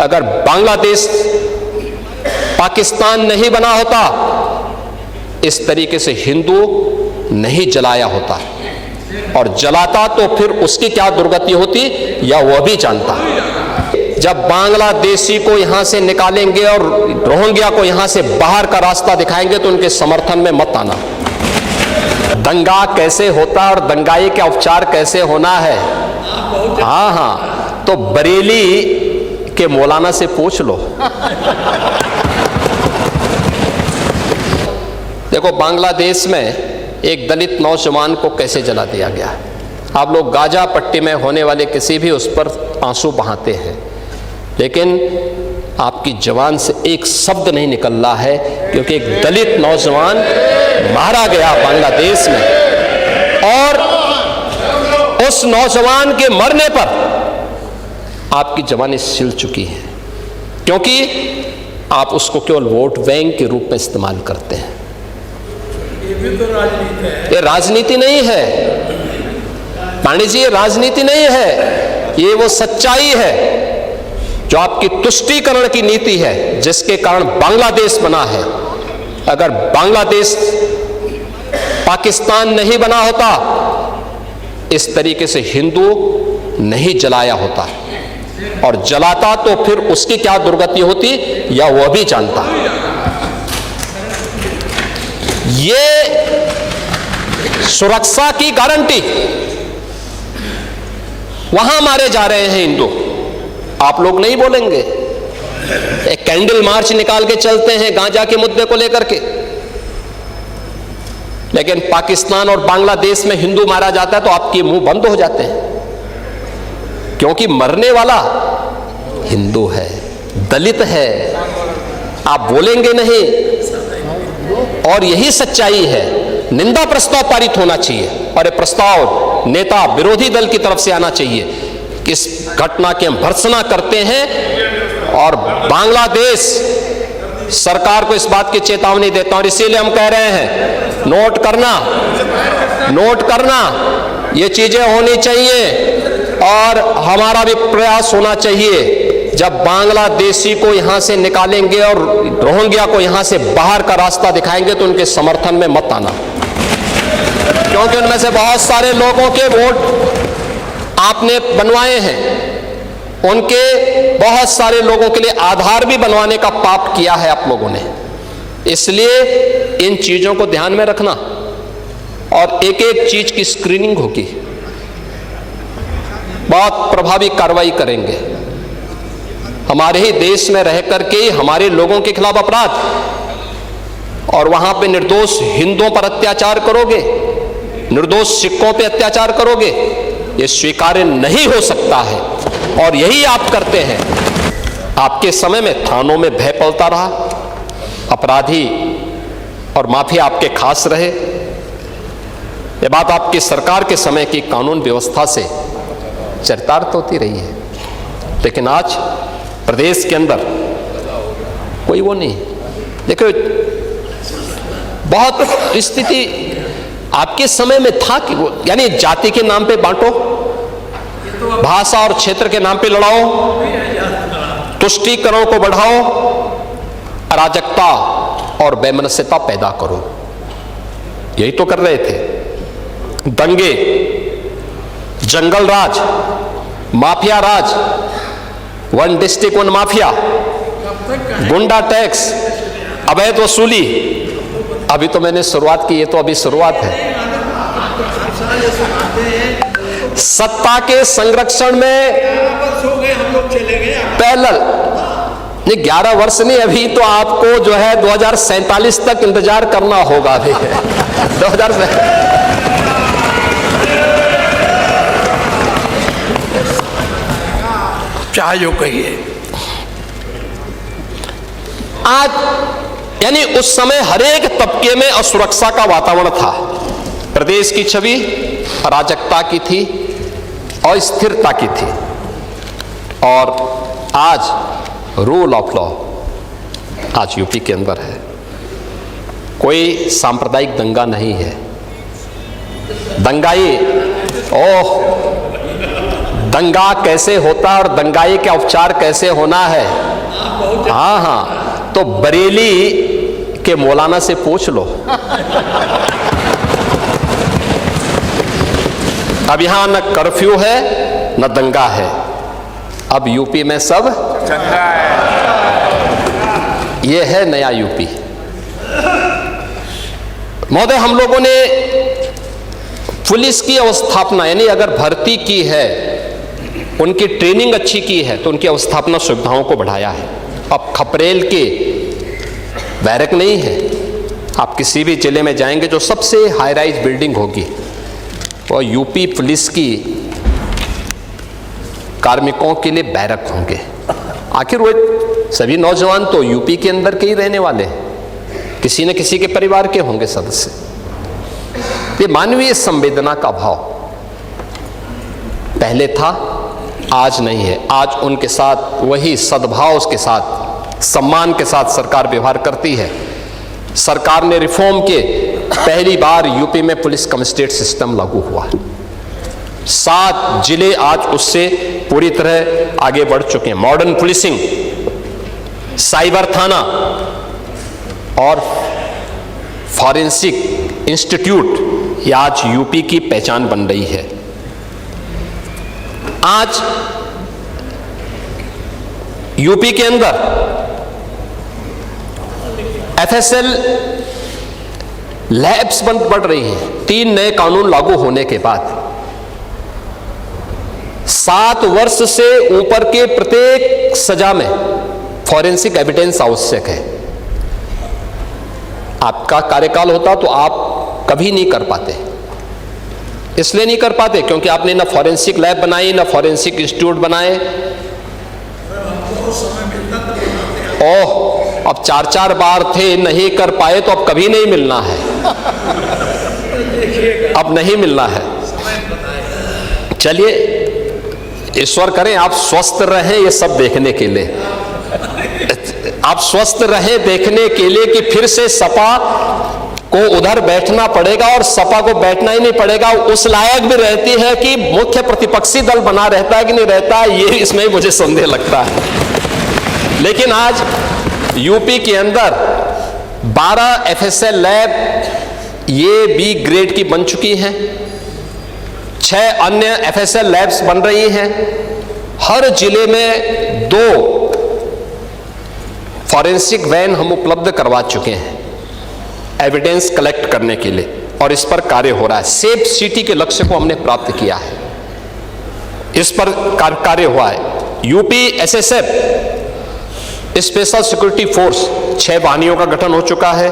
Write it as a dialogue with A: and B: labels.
A: अगर बांग्लादेश पाकिस्तान नहीं बना होता, इस तरीके से हिंदू नहीं जलाया होता, और जलाता तो फिर उसकी क्या दुर्गति होती या वह भी जानता। जब बांग्लादेशी को यहां से निकालेंगे और रोहिंग्या को यहां से बाहर का रास्ता दिखाएंगे तो उनके समर्थन में मत आना। दंगा कैसे होता और दंगाई का उपचार कैसे होना है, हाँ, तो बरेली के मौलाना से पूछ लो। देखो, बांग्लादेश में एक दलित नौजवान को कैसे जला दिया गया। आप लोग गाजा पट्टी में होने वाले किसी भी उस पर आंसू बहाते हैं, लेकिन आपकी जबान से एक शब्द नहीं निकल रहा है, क्योंकि एक दलित नौजवान मारा गया बांग्लादेश में, और उस नौजवान के मरने पर आपकी जबानें सिल चुकी हैं, क्योंकि आप उसको केवल वोट बैंक के रूप में इस्तेमाल करते हैं।
B: ये भी तो राजनीति है।
A: ये राजनीति नहीं है पांडे जी, ये राजनीति नहीं है, ये वो सच्चाई है जो आपकी तुष्टीकरण की नीति है, जिसके कारण बांग्लादेश बना है। अगर बांग्लादेश पाकिस्तान नहीं बना होता, इस तरीके से हिंदू नहीं जलाया होता, और जलाता तो फिर उसकी क्या दुर्गति होती या वह भी जानता। ये सुरक्षा की गारंटी, वहां मारे जा रहे हैं हिंदू, आप लोग नहीं बोलेंगे। एक कैंडल मार्च निकाल के चलते हैं गांजा के मुद्दे को लेकर के, लेकिन पाकिस्तान और बांग्लादेश में हिंदू मारा जाता है तो आपके मुंह बंद हो जाते हैं, क्योंकि मरने वाला हिंदू है, दलित है, आप बोलेंगे नहीं। और यही सच्चाई है। निंदा प्रस्ताव पारित होना चाहिए, और ये प्रस्ताव नेता विरोधी दल की तरफ से आना चाहिए। इस घटना की हम भर्त्सना करते हैं और बांग्लादेश सरकार को इस बात की चेतावनी देता हूं, और इसीलिए हम कह रहे हैं, नोट करना, ये चीजें होनी चाहिए, और हमारा भी प्रयास होना चाहिए। जब बांग्लादेशी को यहां से निकालेंगे और रोहिंग्या को यहां से बाहर का रास्ता दिखाएंगे तो उनके समर्थन में मत आना, क्योंकि उनमें से बहुत सारे लोगों के वोट आपने बनवाए हैं, उनके बहुत सारे लोगों के लिए आधार भी बनवाने का पाप किया है आप लोगों ने। इसलिए इन चीजों को ध्यान में रखना, और एक एक चीज की स्क्रीनिंग होगी, बहुत प्रभावी कार्रवाई करेंगे। हमारे ही देश में रह करके हमारे लोगों के खिलाफ अपराध, और वहां पे निर्दोष हिंदुओं पर अत्याचार करोगे, निर्दोष सिखों पे अत्याचार करोगे, ये स्वीकार्य नहीं हो सकता है। और यही आप करते हैं। आपके समय में थानों में भय पलता रहा, अपराधी और माफिया आपके खास रहे। ये बात आपकी सरकार के समय की कानून व्यवस्था से चरितार्थ होती रही है, लेकिन आज प्रदेश के अंदर कोई वो नहीं। देखो, बहुत स्थिति आपके समय में था कि वो, यानी जाति के नाम पे बांटो, भाषा और क्षेत्र के नाम पे लड़ाओ, तुष्टीकरण को बढ़ाओ, अराजकता और बेमनस्यता पैदा करो, यही तो कर रहे थे। दंगे, जंगल राज, माफिया राज, वन डिस्ट्रिक्ट वन माफिया, गुंडा टैक्स, अवैध वसूली, अभी तो मैंने शुरुआत की, ये तो अभी शुरुआत है। सत्ता के संरक्षण में पैरेलल, ये 11 वर्ष नहीं, अभी तो आपको जो है 2047 तक इंतजार करना होगा। अभी 2000
B: चाहे जो कहिए,
A: आज यानी उस समय हरेक तबके में असुरक्षा का वातावरण था। प्रदेश की छवि अराजकता की थी, अस्थिरता की थी, और आज रूल ऑफ लॉ आज यूपी के अंदर है। कोई सांप्रदायिक दंगा नहीं है। दंगाई, ओह दंगा कैसे होता है और दंगाई का उपचार कैसे होना है। हाँ हाँ, तो बरेली के मौलाना से पूछ लो। अब यहां न कर्फ्यू है न दंगा है, अब यूपी में सब
C: चंगा है।
A: ये है नया यूपी। महोदय, हम लोगों ने पुलिस की अवस्थापना, यानी अगर भर्ती की है, उनकी ट्रेनिंग अच्छी की है, तो उनकी अवस्थापना सुविधाओं को बढ़ाया है। अब खपरेल के बैरक नहीं है, आप किसी भी जिले में जाएंगे जो सबसे हाई राइज बिल्डिंग होगी वो यूपी पुलिस की कार्मिकों के लिए बैरक होंगे। आखिर वो सभी नौजवान तो यूपी के अंदर के ही रहने वाले हैं, किसी न किसी के परिवार के होंगे सदस्य। ये मानवीय संवेदना का भाव पहले था, आज नहीं है। आज उनके साथ वही सद्भाव के साथ, सम्मान के साथ सरकार व्यवहार करती है। सरकार ने रिफॉर्म के पहली बार यूपी में पुलिस कमिश्नरेट सिस्टम लागू हुआ। 7 जिले आज उससे पूरी तरह आगे बढ़ चुके हैं। मॉडर्न पुलिसिंग, साइबर थाना और फॉरेंसिक इंस्टीट्यूट, ये आज यूपी की पहचान बन रही है। आज यूपी के अंदर एफएसएल लैब्स बंद पड़ रही हैं। 3 नए कानून लागू होने के बाद 7 वर्ष से ऊपर के प्रत्येक सजा में फॉरेंसिक एविडेंस आवश्यक है। आपका कार्यकाल होता तो आप कभी नहीं कर पाते। इसलिए नहीं कर पाते क्योंकि आपने ना फॉरेंसिक लैब बनाई, ना फॉरेंसिक इंस्टीट्यूट बनाए। ओह, अब 4-4 बार थे, नहीं कर पाए तो अब कभी नहीं मिलना है। अब नहीं मिलना है। चलिए, ईश्वर करें आप स्वस्थ रहें ये सब देखने के लिए, आप स्वस्थ रहें देखने के लिए कि फिर से सपा को उधर बैठना पड़ेगा और सपा को बैठना ही नहीं पड़ेगा, उस लायक भी रहती है कि मुख्य प्रतिपक्षी दल बना रहता है कि नहीं रहता है, ये इसमें मुझे संदेह लगता है। लेकिन आज यूपी के अंदर 12 एफएसएल लैब ये बी ग्रेड की बन चुकी हैं। 6 अन्य एफएसएल लैब्स बन रही हैं। हर जिले में 2 फॉरेंसिक वैन हम उपलब्ध करवा चुके हैं एविडेंस कलेक्ट करने के लिए, और इस पर कार्य हो रहा है। सेफ सिटी के लक्ष्य को हमने प्राप्त किया है, इस पर कार्य हुआ है। UP SSF special security force 6 वाहिनियों का गठन हो चुका है।